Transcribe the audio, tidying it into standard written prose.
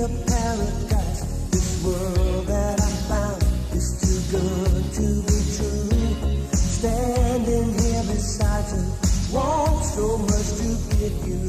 a paradise. This world that I found is too good to be true. Standing here beside you, want so much to give you.